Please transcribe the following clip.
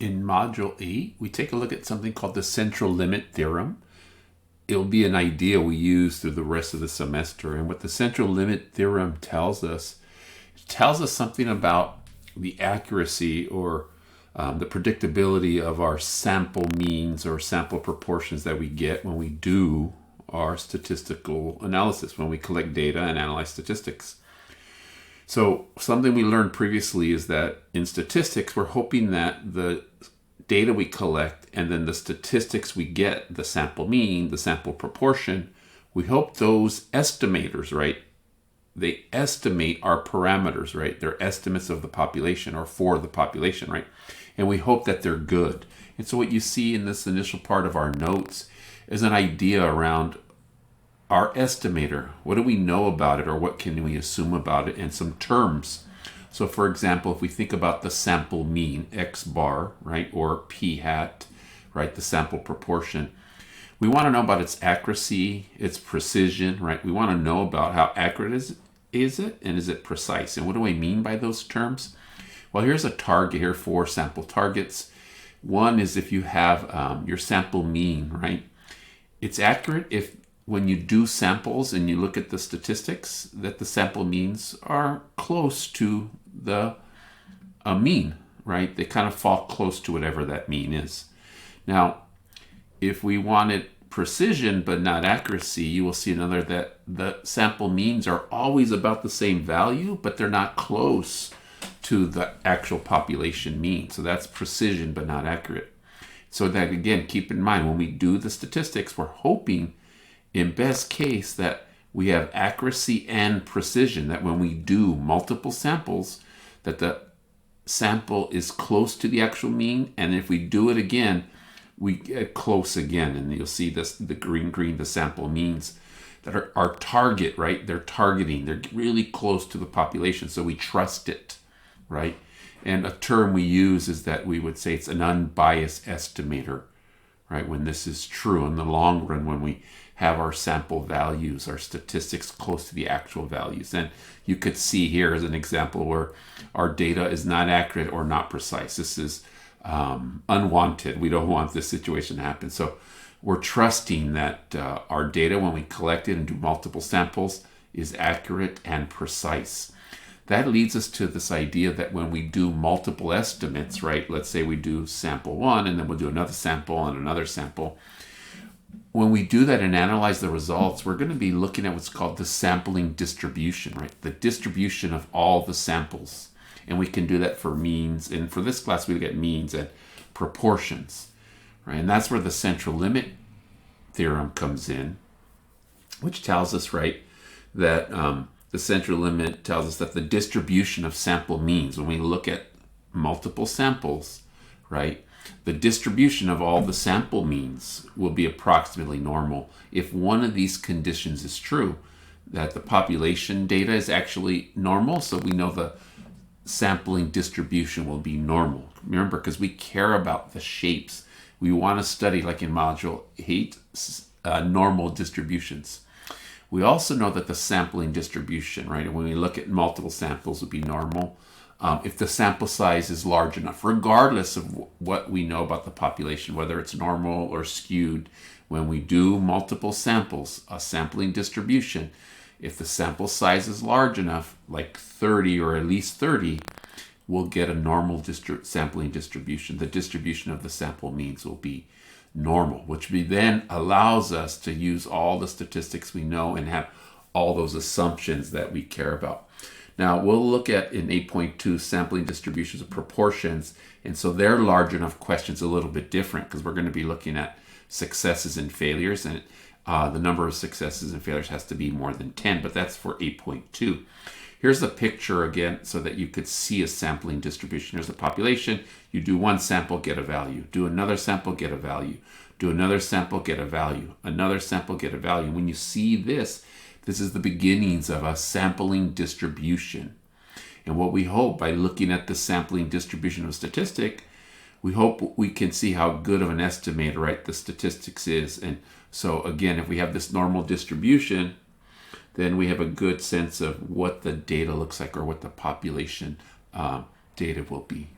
In Module 8, we take a look at something called the central limit theorem. It'll be an idea we use through the rest of the semester. And what the central limit theorem tells us, it tells us something about the accuracy or the predictability of our sample means or sample proportions that we get when we do our statistical analysis, when we collect data and analyze statistics. So something we learned previously is that in statistics, we're hoping that the data we collect and then the statistics we get, the sample mean, the sample proportion, we hope those estimators, right, they estimate our parameters, right? They're estimates of the population or for the population, right? And we hope that they're good. And so what you see in this initial part of our notes is an idea around our estimator. What do we know about it, or what can we assume about it, and some terms. So for example, if we think about the sample mean, X bar, right, or P hat, right, the sample proportion, we want to know about its accuracy, its precision, right? We want to know about how accurate is it, and is it precise? And what do I mean by those terms? Well, here's a target here, 4 sample targets. One is if you have your sample mean, right? It's accurate if when you do samples and you look at the statistics, that the sample means are close to the mean, right? They kind of fall close to whatever that mean is. Now, if we wanted precision but not accuracy, you will see another that the sample means are always about the same value, but they're not close to the actual population mean. So that's precision but not accurate. So that, again, keep in mind, when we do the statistics, we're hoping in best case that we have accuracy and precision, that when we do multiple samples, that the sample is close to the actual mean, and if we do it again, we get close again. And you'll see this, the green, the sample means that are our target, right? They're targeting, they're really close to the population, so we trust it, right? And a term we use is that we would say it's an unbiased estimator, right? When this is true in the long run, when we have our sample values, our statistics close to the actual values. And you could see here as an example where our data is not accurate or not precise. This is unwanted. We don't want this situation to happen. So we're trusting that our data, when we collect it and do multiple samples, is accurate and precise. That leads us to this idea that when we do multiple estimates, right, let's say we do sample 1 and then we'll do another sample and another sample. When we do that and analyze the results, we're going to be looking at what's called the sampling distribution, right? The distribution of all the samples. And we can do that for means. And for this class, we look at means and proportions, right? And that's where the central limit theorem comes in, which tells us, right, that the central limit tells us that the distribution of sample means, when we look at multiple samples, right, the distribution of all the sample means will be approximately normal if one of these conditions is true, that the population data is actually normal, so we know the sampling distribution will be normal. Remember, because we care about the shapes. We want to study, like in Module 8, normal distributions. We also know that the sampling distribution, right, when we look at multiple samples, would be normal if the sample size is large enough, regardless of what we know about the population, whether it's normal or skewed. When we do multiple samples, a sampling distribution, if the sample size is large enough, like 30 or at least 30, we'll get a normal sampling distribution. The distribution of the sample means will be normal, which then allows us to use all the statistics we know and have all those assumptions that we care about. Now, we'll look at in 8.2 sampling distributions of proportions, and so they're large enough questions a little bit different because we're going to be looking at successes and failures, and the number of successes and failures has to be more than 10, but that's for 8.2. Here's the picture again so that you could see a sampling distribution. Here's the population. You do one sample, get a value. Do another sample, get a value. Do another sample, get a value. Another sample, get a value. When you see this, this is the beginnings of a sampling distribution. And what we hope by looking at the sampling distribution of a statistic, we hope we can see how good of an estimator, right, the statistics is. And so again, if we have this normal distribution, then we have a good sense of what the data looks like or what the population data will be.